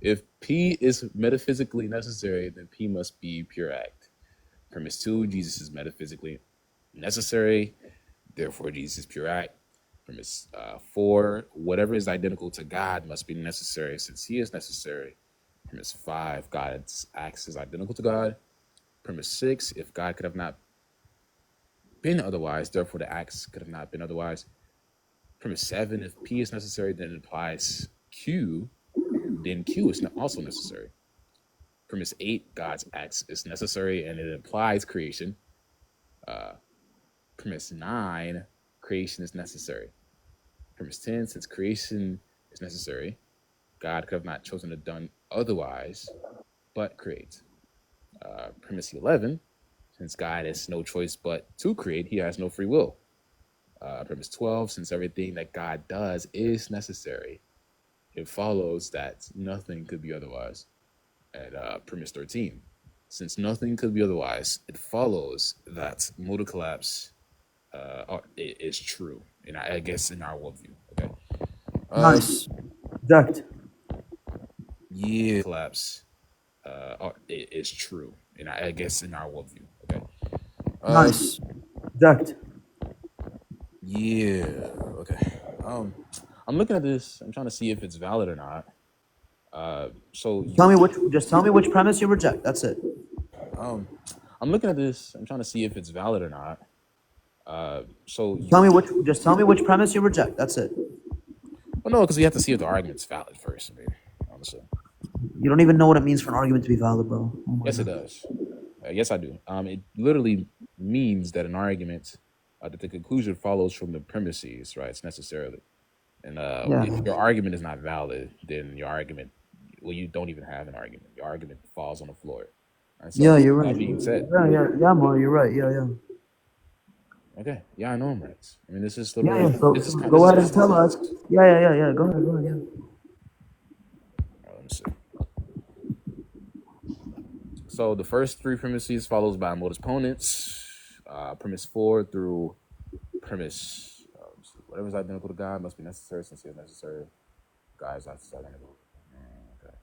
If P is metaphysically necessary, then P must be pure act. Premise 2, Jesus is metaphysically necessary, therefore Jesus is pure act. Premise 4, whatever is identical to God must be necessary since he is necessary. Premise 5, God's acts is identical to God. Premise 6, if God could have not been otherwise, therefore the acts could have not been otherwise. Premise 7, if P is necessary, then it implies Q, then Q is also necessary. Premise 8, God's acts is necessary and it implies creation. Premise 9, creation is necessary. Premise 10, since creation is necessary, God could have not chosen to done otherwise, but create. Premise 11, since God has no choice but to create, he has no free will. Premise 12, since everything that God does is necessary, it follows that nothing could be otherwise. And premise 13, since nothing could be otherwise, it follows that modal collapse is true. And I guess in our worldview. Okay. Nice. Object. Yeah, collapse is true. And I guess in our worldview. Okay. Nice. Object. Yeah. Okay. I'm looking at this. I'm trying to see if it's valid or not. Just tell me which premise you reject. That's it. I'm looking at this. I'm trying to see if it's valid or not. Just tell me which premise you reject. That's it. Well, no, because we have to see if the argument's valid first. I mean, honestly. You don't even know what it means for an argument to be valid, bro. Yes, it does. Yes, I do. It literally means that an argument, that the conclusion follows from the premises, right? It's necessarily. And if your argument is not valid, then your argument, well, you don't even have an argument. Your argument falls on the floor. And so, you're right. That being said, yeah, Maury, you're right. Yeah. Okay, yeah, I know I'm right. I mean, this is Go ahead and tell us. Yeah. Go ahead. Yeah. Let me see. So the first three premises follows by modus ponens. Premise 4 through premise, whatever is identical to God must be necessary since he is necessary. God is identical. Okay.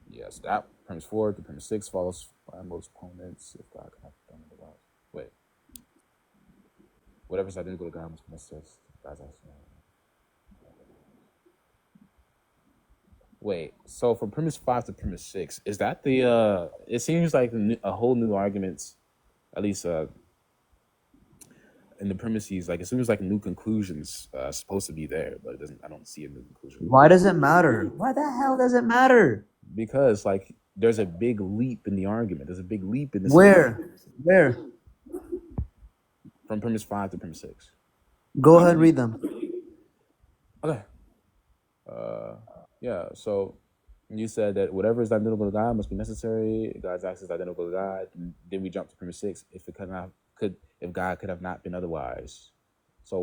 Yes, that premise 4 through premise 6 follows by modus ponens. If God cannot be done otherwise. Wait. Whatever is identical to God must be necessary. God's identical. Wait, so from premise 5 to premise 6, is that the, it seems like a whole new argument, at least in the premises, like it seems like new conclusions supposed to be there, but it doesn't, I don't see a new conclusion. Why does it matter? Why the hell does it matter? Because like there's a big leap in the argument. There's a big leap in the Where? From premise 5 to premise 6. Go ahead, read them. Okay. Yeah, so you said that whatever is identical to God must be necessary. God's acts is identical to God. And then we jump to premise 6. If God could have not been otherwise. So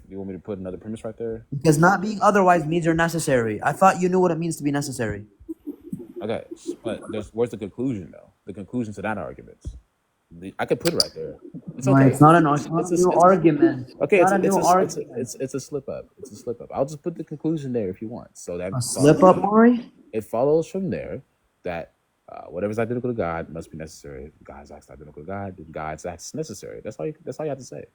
you want me to put another premise right there? Because not being otherwise means you're necessary. I thought you knew what it means to be necessary. Okay, but where's the conclusion though? The conclusion to that argument. I could put it right there. It's okay. It's not a new argument. Okay, it's a slip up. It's a slip up. I'll just put the conclusion there if you want. So that slip up, Maury? It follows from there that whatever is identical to God must be necessary. God's acts identical to God, then God's acts necessary. That's all you have to say.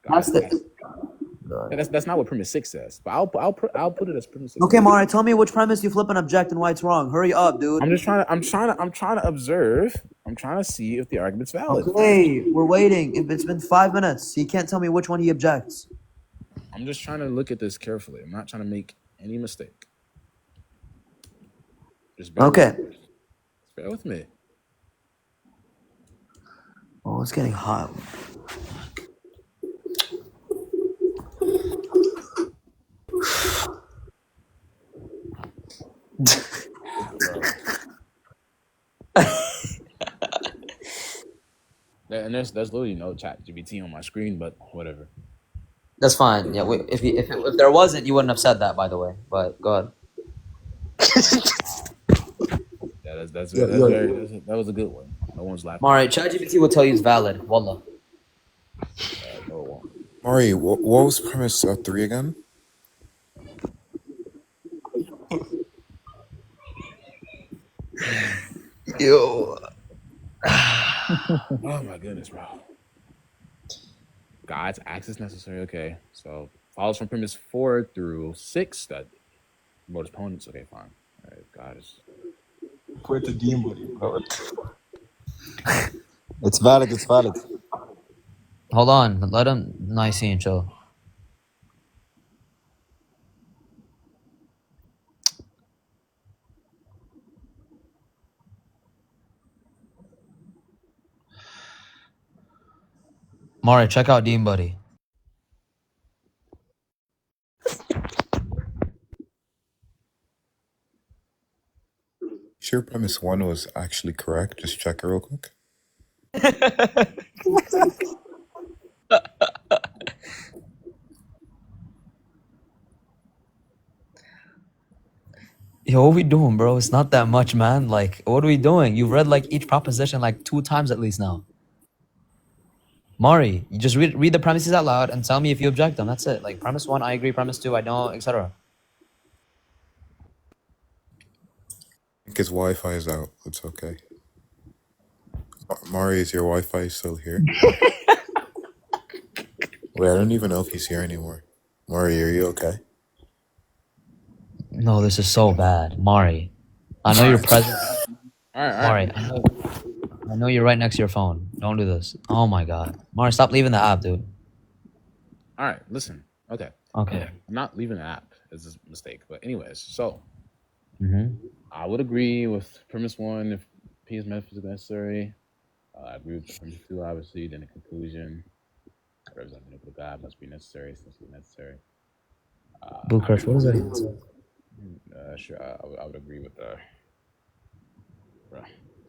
That's not what premise 6 says, but I'll put it as premise 6. Okay, Maury, tell me which premise you flip and object and why it's wrong. Hurry up, dude. I'm trying to observe. I'm trying to see if the argument's valid. Okay, we're waiting. It's been 5 minutes. He can't tell me which one he objects. I'm just trying to look at this carefully. I'm not trying to make any mistake. Just bear with me. Oh, it's getting hot. And there's literally no chat GPT on my screen, but whatever. That's fine. Yeah, if there wasn't, you wouldn't have said that, by the way. But go ahead. Yeah, that was a good one. No one's laughing. Maury, ChatGPT will tell you it's valid. Wallah. No, it won't. Maury, what was premise 3 again? Yo. Oh my goodness, bro. God's act is necessary. Okay, so follows from premise 4 through 6 that modus ponens. Okay, fine. All right, God is. Quit the 𝘚𝘱𝘦𝘤𝘶𝘬𝘓, bro. It's valid. It's valid. Hold on. Let him Nicene chill. Mari, check out 𝘚𝘱𝘦𝘤𝘶. Sure, premise 1 was actually correct. Just check it real quick. Yo, what we doing, bro? It's not that much, man. Like, what are we doing? You've read like each proposition like 2 times at least now. Mari, you just read the premises out loud and tell me if you object them. That's it. Like, premise 1, I agree. Premise 2, I don't, etc. I think his Wi-Fi is out. It's okay. Mari, is your Wi-Fi still here? Wait, I don't even know if he's here anymore. Mari, are you okay? No, this is so bad. Mari, I know you're present. All right. Mari, I know you're right next to your phone. Don't do this. Oh my God. Mari, stop leaving the app, dude. All right, listen. Okay. Okay. I'm not leaving the app. It's a mistake. But anyways, so Mm-hmm. I would agree with premise 1 if P is metaphysically necessary. I agree with premise 2, obviously. Then the conclusion, whatever's identical to God must be necessary, essentially necessary. Blue Crush, what is that even say? Sure, I would agree with bro.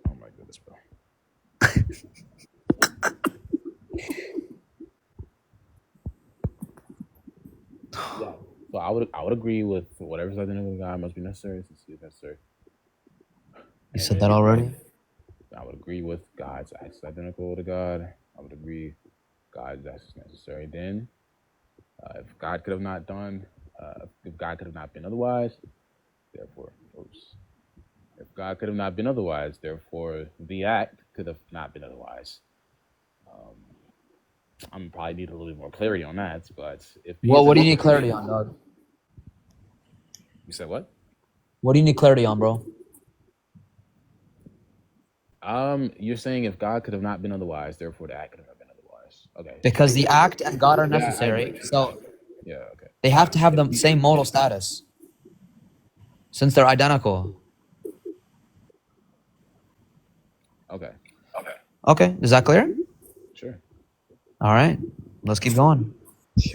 Oh my goodness, bro. Yeah. So I would agree with whatever's identical to God must be necessary, since he is necessary. You said that already? I would agree with God's acts is identical to God. I would agree God's acts is necessary. Then, if God could have not done, if God could have not been otherwise, therefore, if God could have not been otherwise, therefore the act could have not been otherwise. I'm probably need a little bit more clarity on that, but if Well, what do you need clarity on, dog? You said what? What do you need clarity on, bro? You're saying if God could have not been otherwise, therefore the act could have not been otherwise. Okay. Because the act and God are necessary, so Yeah. Okay. they have to have the same modal status, since they're identical. Okay. Okay, is that clear? Sure. All right, let's keep going.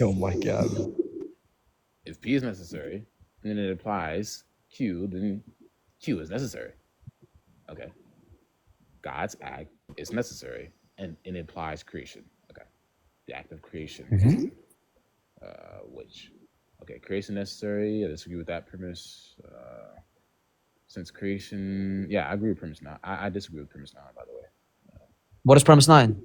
Oh my God. If P is necessary, and then it applies Q, then Q is necessary. Okay. God's act is necessary, and it implies creation. Okay. The act of creation. Creation necessary. I disagree with that premise. Since creation, I agree with premise 9. I disagree with premise 9, by the way. What is premise 9?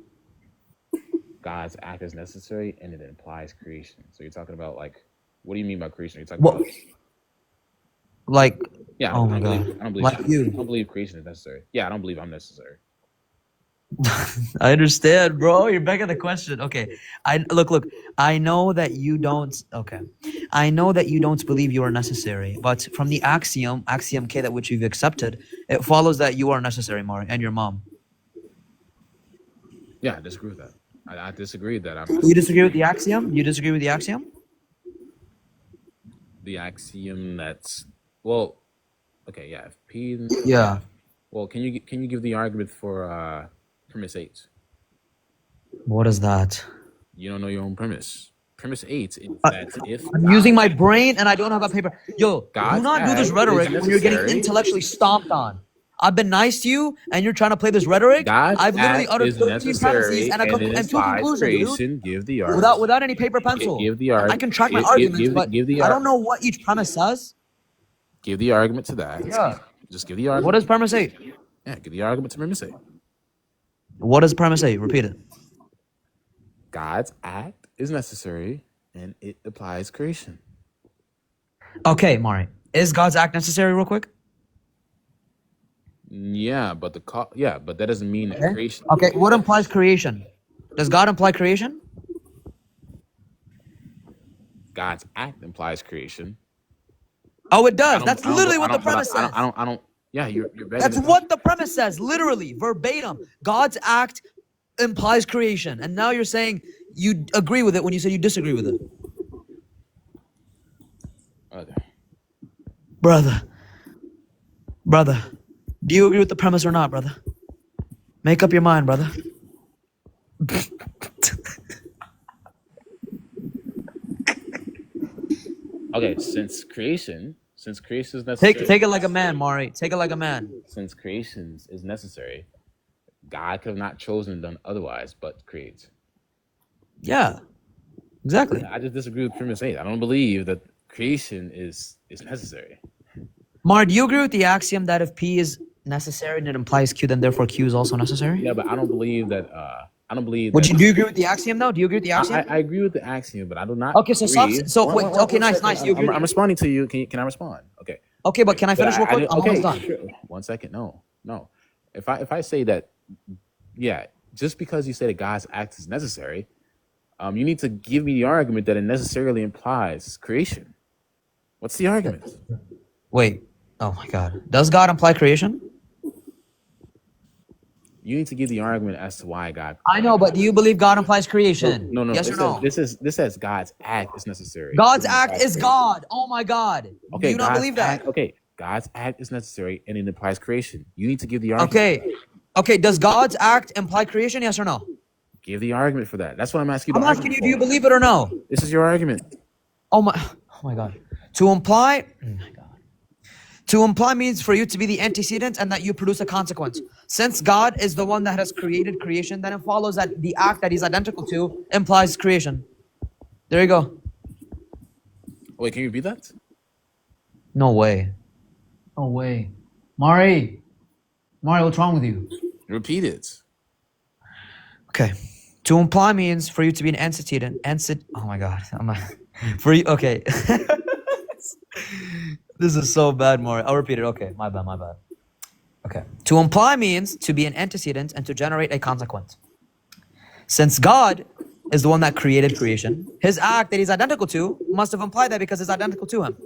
God's act is necessary, and it implies creation. So you're talking about, like, what do you mean by creation? You're talking What? about, Like, yeah. oh my God. I don't believe. Like you. I don't believe creation is necessary. Yeah, I don't believe I'm necessary. I understand, bro. You're back at the question. Okay. Look. I know that you don't. Okay. I know that you don't believe you are necessary, but from the axiom K that which you've accepted, it follows that you are necessary, Mari, and your mom. Yeah, I disagree with that. I disagree that I'm. You disagree with the axiom? You disagree with the axiom? The axiom that's okay. Yeah, if P. Yeah. Well, can you give the argument for premise 8? What is that? You don't know your own premise. Premise 8 is that if I'm using my brain and I don't have a paper. Yo, God's do not do this act rhetoric is when you're getting necessary. intellectually stomped on. I've been nice to you, and you're trying to play this rhetoric. God's I've literally act uttered is 13 necessary, premises and, and it 2 implies conclusions, creation. dude. Give the argument. Without any paper pencil. Give the argument. I can track my arguments, but I don't know what each premise says. Give the argument to that. Yeah. Just give the argument. What is premise 8? Yeah, give the argument to premise 8. What is premise 8? Repeat it. God's act is necessary, and it applies creation. Okay, Mari. Is God's act necessary real quick? Yeah, but but that doesn't mean that Okay. creation. Okay. What implies creation? Does God imply creation? God's act implies creation. Oh, it I does. don't. That's I don't. literally I what the don't. But premise says. I don't. Yeah, you're begging. That's what the premise says, literally, verbatim. God's act implies creation. And now you're saying you agree with it when you said you disagree with it. Okay. Brother, do you agree with the premise or not, brother? Make up your mind, brother. Okay. Since creation is necessary. Take it like a man, Mari. Take it like a man. Since creation is necessary, God could have not chosen and done otherwise, but create. Yeah, exactly. I just disagree with premise 8. I don't believe that creation is necessary. Mari, do you agree with the axiom that if P is necessary and it implies Q, then therefore Q is also necessary? Yeah, but I don't believe that. I don't believe. Do you agree with the axiom though? Do you agree with the axiom? I agree with the axiom, but I do not. Okay, so agree. wait. Okay, nice. You agree? I'm responding to you. Can I respond? Okay. Okay, but can I finish real quick? I'm almost done. Sure. 1 second. No. If I say that, yeah, just because you say that God's act is necessary, you need to give me the argument that it necessarily implies creation. What's the argument? Wait. Oh my God. Does God imply creation? You need to give the argument as to why God. I know, but do you believe God implies creation? No. Yes or no? This says God's act is necessary. God's act is God. Oh my God. Okay, Do you not God's believe that? act, okay, God's act is necessary and it implies creation. You need to give the argument. Okay. Does God's act imply creation? Yes or no? Give the argument for that. That's what I'm asking you. I'm asking you, do you believe it or no? This is your argument. Oh my God. To imply, oh my God. To imply means for you to be the antecedent and that you produce a consequence. Since God is the one that has created creation, then it follows that the act that he's identical to implies creation. There you go. Wait, can you repeat that? No way. No way. Mari, what's wrong with you? Repeat it. Okay. To imply means for you to be an antecedent. Oh my God. For you. Okay. This is so bad, Mari. I'll repeat it. Okay. My bad. Okay. To imply means to be an antecedent and to generate a consequence. Since God is the one that created creation, his act that he's identical to must have implied that because it's identical to him.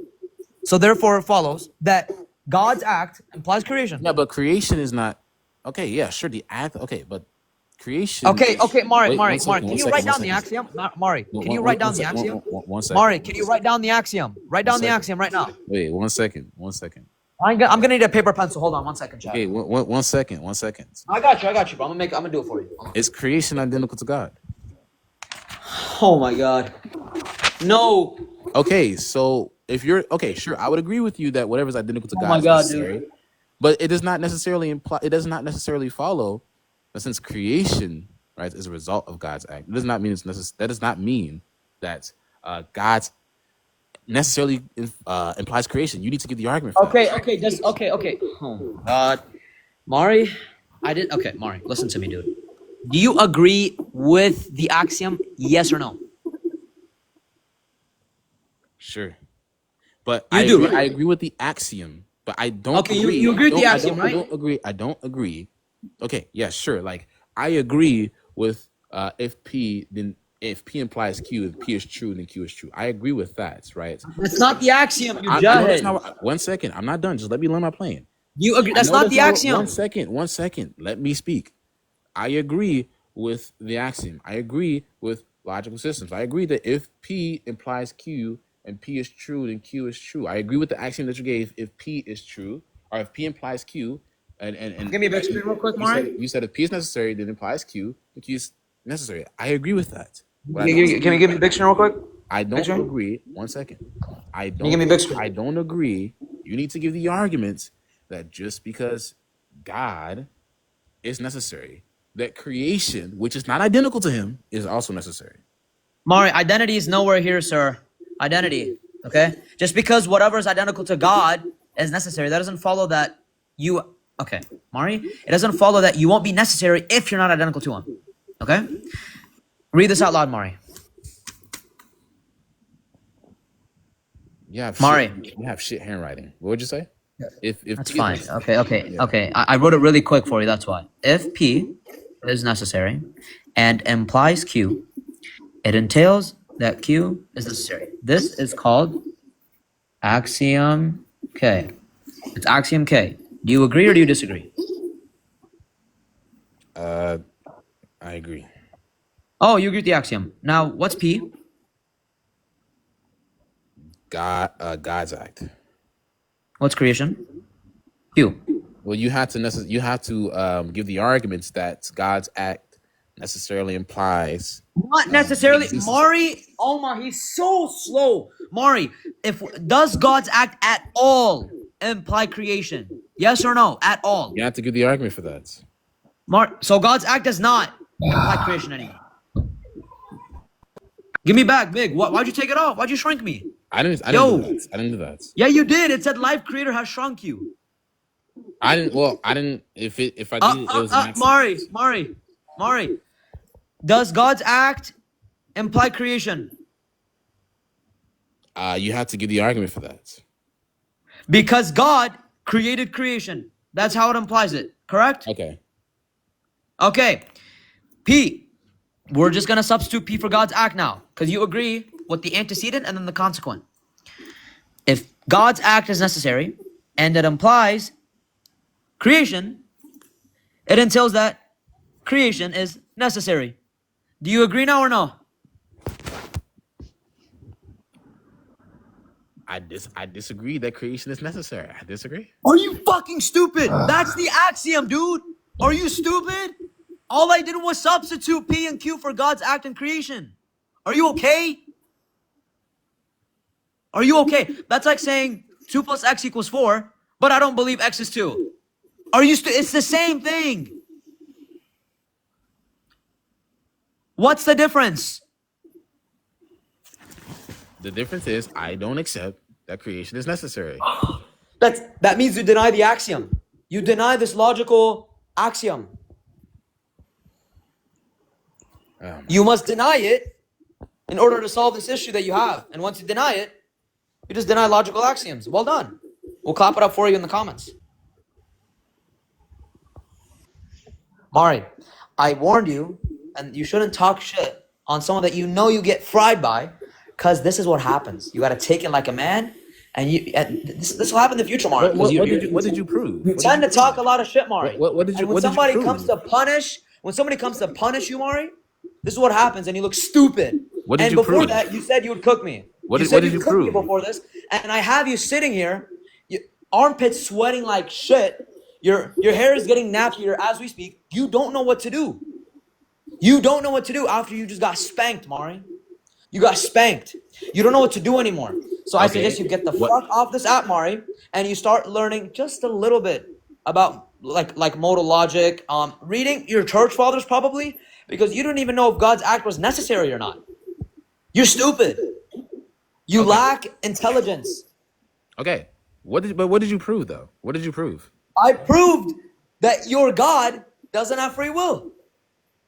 So therefore it follows that God's act implies creation. Yeah, but creation is not. Okay, yeah, sure. The act. Okay, but creation. Okay, Mari, Wait, can you write down the axiom? Mari, can you write down the axiom? 1 second. Mari, can you write down the axiom? Write down the axiom right now. Wait, 1 second. I'm gonna need a paper pencil. Hold on 1 second, chat. Okay, 1 second. I got you, bro. I'm gonna do it for you. Is creation identical to God? Oh my God. No. Okay, so if you're okay, sure, I would agree with you that whatever is identical to God my is God, necessary, but it does not necessarily imply. It does not necessarily follow that since creation, right, is a result of God's act. It does not mean it's necessary. That does not mean that God's necessarily implies creation. You need to give the argument. For that. Okay. Oh God, Mari, Mari, listen to me, dude. Do you agree with the axiom? Yes or no? Sure, but You I do, agree, right? I agree with the axiom, but I don't. Okay, agree. you agree with the axiom, I don't agree. Okay, yeah, sure. Like I agree with if P implies Q, if P is true, then Q is true. I agree with that, right? That's not the axiom, you No, jahil. that's not 1 second. I'm not done. Just let me learn my plan. You agree? That's not the axiom. 1 second. Let me speak. I agree with the axiom. I agree with logical systems. I agree that if P implies Q and P is true, then Q is true. I agree with the axiom that you gave. If P is true, or if P implies Q, and Give me a big screen real quick, Mari. you said if P is necessary, then implies Q, then Q is necessary. I agree with that. Can you give me a big screen real quick? I don't Big screen? agree. 1 second. I you give me a big screen? I don't agree. You need to give the argument that just because God is necessary, that creation, which is not identical to him, is also necessary. Mari, identity is nowhere here, sir. Identity, okay? Just because whatever is identical to God is necessary, that doesn't follow that you... Okay, Mari, it doesn't follow that you won't be necessary if you're not identical to him, okay? Read this out loud, Mari. You have Mari. You have shit handwriting. What would you say? If That's P fine. is, Okay. I wrote it really quick for you. That's why. If P is necessary and implies Q, it entails that Q is necessary. This is called axiom K. It's axiom K. Do you agree or do you disagree? I agree. Oh, you agree with the axiom. Now, what's P? God's act. What's creation? Q. Well, you have to give the arguments that God's act necessarily implies. Not necessarily. existence. Mari, Omar, he's so slow. Mari, does God's act at all imply creation? Yes or no? At all. You have to give the argument for that. So God's act does not imply creation anymore. Give me back, Big. Why'd you take it off? Why'd you shrink me? I didn't do that. I didn't do that. Yeah, you did. It said life creator has shrunk you. I didn't. Well, I didn't. If I did, it was an accident. Mari. Does God's act imply creation? You have to give the argument for that. Because God created creation. That's how it implies it. Correct? Okay. Okay. P. We're just going to substitute P for God's act now. Because you agree with the antecedent and then the consequent. If God's act is necessary and it implies creation, it entails that creation is necessary. Do you agree now or no? I disagree that creation is necessary. I disagree. Are you fucking stupid? That's the axiom, dude. Are you stupid? All I did was substitute P and Q for God's act and creation. Are you okay? Are you okay? That's like saying 2 plus X equals 4, but I don't believe X is 2. Are you it's the same thing. What's the difference? The difference is I don't accept that creation is necessary. That means you deny the axiom. You deny this logical axiom. You must deny it in order to solve this issue that you have. And once you deny it, you just deny logical axioms. Well done. We'll clap it up for you in the comments. Mari, I warned you, and you shouldn't talk shit on someone that you know you get fried by, because this is what happens. You got to take it like a man, and this will happen in the future, Mari. What did you prove? You tend to talk a lot of shit, Mari. What did you? And when What did you somebody prove? comes to punish you, Mari, this is what happens, and you look stupid. What did and you before prove? that, you said you would cook me. What did you cook me prove? before this? And I have you sitting here, armpits sweating like shit. Your hair is getting nappier as we speak. You don't know what to do. You don't know what to do after you just got spanked, Mari. You got spanked. You don't know what to do anymore. So I suggest you get the fuck off this app, Mari, and you start learning just a little bit about like modal logic, reading your church fathers probably, because you don't even know if God's act was necessary or not. You're stupid. You lack intelligence. Okay. What did you prove though? What did you prove? I proved that your God doesn't have free will.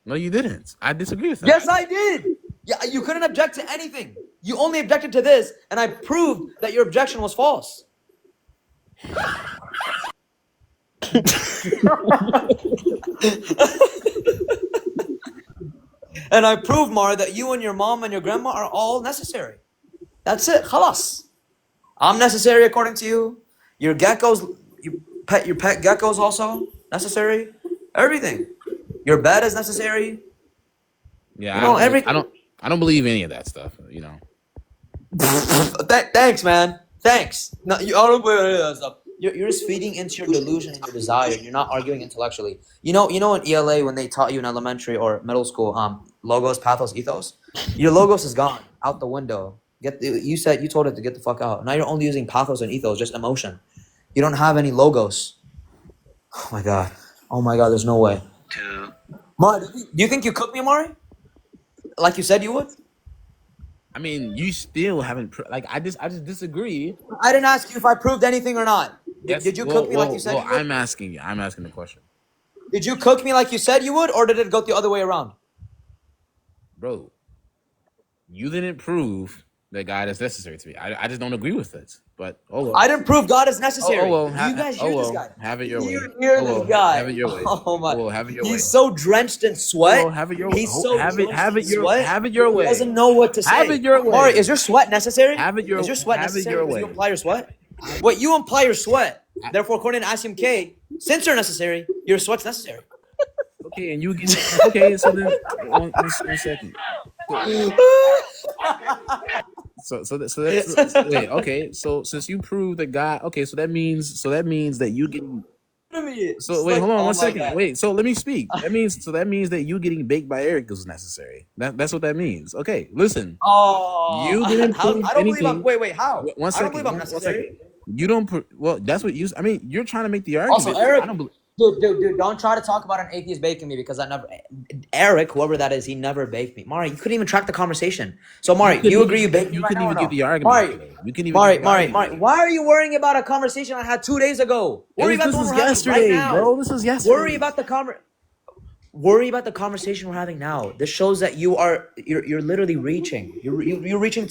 No, you didn't. I disagree with that. Yes, I did. Yeah, you couldn't object to anything. You only objected to this, and I proved that your objection was false. And I proved, Mar, that you and your mom and your grandma are all necessary. That's it. Khalas. I'm necessary according to you. Your geckos, your pet geckos also necessary. Everything. Your bed is necessary. Yeah, You know, I don't believe any of that stuff. You know. Thanks, man. Thanks. No, I don't believe any of that stuff. You're just feeding into your delusion and your desire. You're not arguing intellectually. You know in ELA when they taught you in elementary or middle school, logos, pathos, ethos. Your logos is gone out the window. You told it to get the fuck out. Now you're only using pathos and ethos, just emotion. You don't have any logos. Oh my god. There's no way. Mari, do you think you cooked me, Mari? Like you said you would? I mean, you still haven't I just disagree. I didn't ask you if I proved anything or not. Yes, Did you cook me like you said you would? I'm asking you. I'm asking the question. Did you cook me like you said you would, or did it go the other way around? Bro, you didn't prove that God is necessary to me. I just don't agree with it. But oh well. I didn't prove God is necessary. Oh well. You guys hear this guy? Have it your way. You hear Oh well. this guy? Have it your way. Oh my! Oh well. Have it your way. He's so drenched in sweat. Oh well. Have it your way. He's so have it drenched in your sweat. have it your way. He doesn't know what to say. Have it your way. Mari, is your sweat necessary? Have it your Is your sweat have it necessary? your Because way. you imply your sweat. Wait, you imply your sweat. Therefore, according to Axiom K, since you're necessary, your sweat's necessary. Okay, and you get okay. So then, one second. Wait. Okay, so since you proved that God, okay, so that means that you getting. So wait, hold on 1 second. God. Wait, so let me speak. That means that you getting baked by Eric was necessary. That's what that means. Okay, listen. Oh, You didn't how, prove I don't believe I'm. anything. Wait, how? One I don't second. believe I'm One necessary. second. You don't. Well, that's what you. I mean, you're trying to make the argument. Also, Eric, I don't believe. dude, don't try to talk about an atheist baking me because I never. Eric, whoever that is, he never baked me. Mari, you couldn't even track the conversation. So, Mari, you agree you baked me? You right couldn't now even or get no? the argument. Mari, You couldn't even. Mari, get the Mari, argument. Mari, why are you worrying about a conversation I had 2 days ago? Worry about This the one was we're having yesterday, right now. bro. This was yesterday. Worry about the conversation we're having now. This shows that you're literally reaching. You're reaching.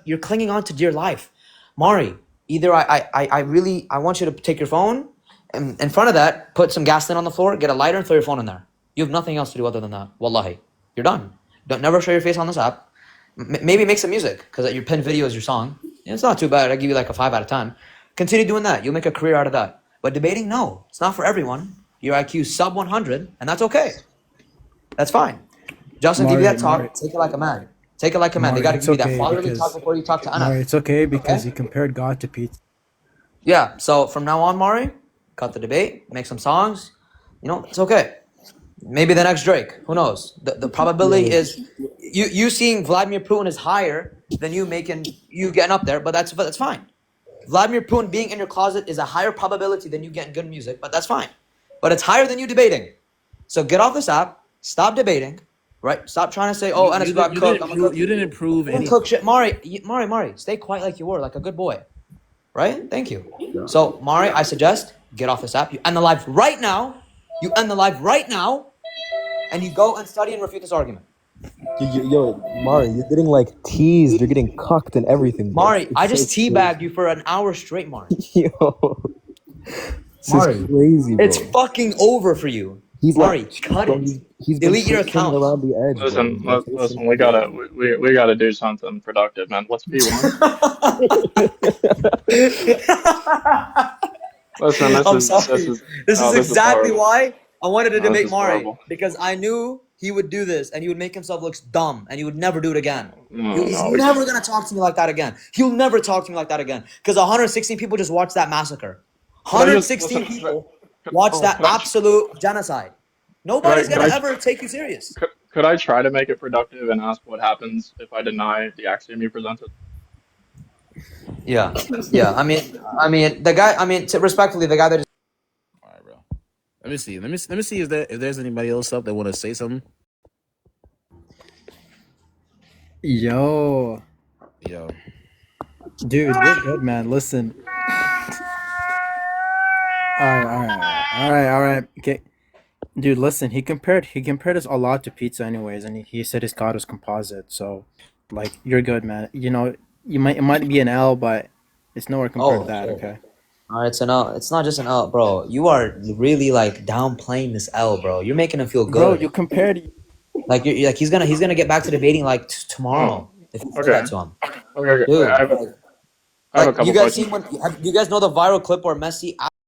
You're clinging on to dear life, Mari. Either I want you to take your phone and in front of that, put some gasoline on the floor, get a lighter, and throw your phone in there. You have nothing else to do other than that. Wallahi, you're done. Don't never show your face on this app. Maybe make some music because your pinned video is your song. It's not too bad. I give you like a 5 out of 10. Continue doing that. You'll make a career out of that. But debating, no, it's not for everyone. Your IQ is sub 100, and that's okay. That's fine. Justin, give you that talk. Take it like a man. Take it like a man. They got to give you that fatherly talk before you talk to Anna. It's okay because he compared God to pizza. Yeah. So from now on, Mari, cut the debate. Make some songs. You know, it's okay. Maybe the next Drake. Who knows? The probability is you seeing Vladimir Putin is higher than you getting up there, but that's fine. Vladimir Putin being in your closet is a higher probability than you getting good music, but that's fine. But it's higher than you debating. So get off this app. Stop debating. Right? Stop trying to say, "Oh, Anas got cooked." You didn't prove anything. Cook shit, Mari. Stay quiet like you were, like a good boy. Right? Thank you. So, Mari, I suggest get off this app. You end the live right now. And you go and study and refute this argument. Yo, Mari, you're getting like teased. You're getting cucked and everything. Bro. Mari, It's I just so teabagged you for an hour straight, Mari. Yo, this Mari, is crazy, bro. It's fucking over for you. He's Mari, like, cut bro, it. he's been Delete your pushing account. around the edge. Listen, bro. listen. We gotta do something productive, man. Let's be one. Listen, I'm sorry. This is exactly horrible. why I wanted to No, this debate is Mari. horrible. Because I knew he would do this and he would make himself look dumb and he would never do it again. He's no, we never going to talk to me like that again. He'll never talk to me like that again. Because 116 people just watched that massacre. 116 people watched that absolute genocide. Nobody's going to ever take you serious. Could I try to make it productive and ask what happens if I deny the axiom you presented? Yeah. I mean, the guy. I mean, respectfully, the guy that. All right, bro. Let me see. Let me see if there's anybody else up that want to say something. Yo, dude, we're good, man. Listen. All right. Okay, dude, listen. He compared us a lot to pizza, anyways, and he said his God was composite. So, like, you're good, man. You know, it might be an L, but it's nowhere compared to that. Sure. Okay. All right, it's an L. It's not just an L, bro. You are really like downplaying this L, bro. You're making him feel good. Bro, you compared. Like you're like he's gonna get back to debating like tomorrow if you say that to him. Okay. Dude, I have a couple you guys questions. you guys know the viral clip where Messi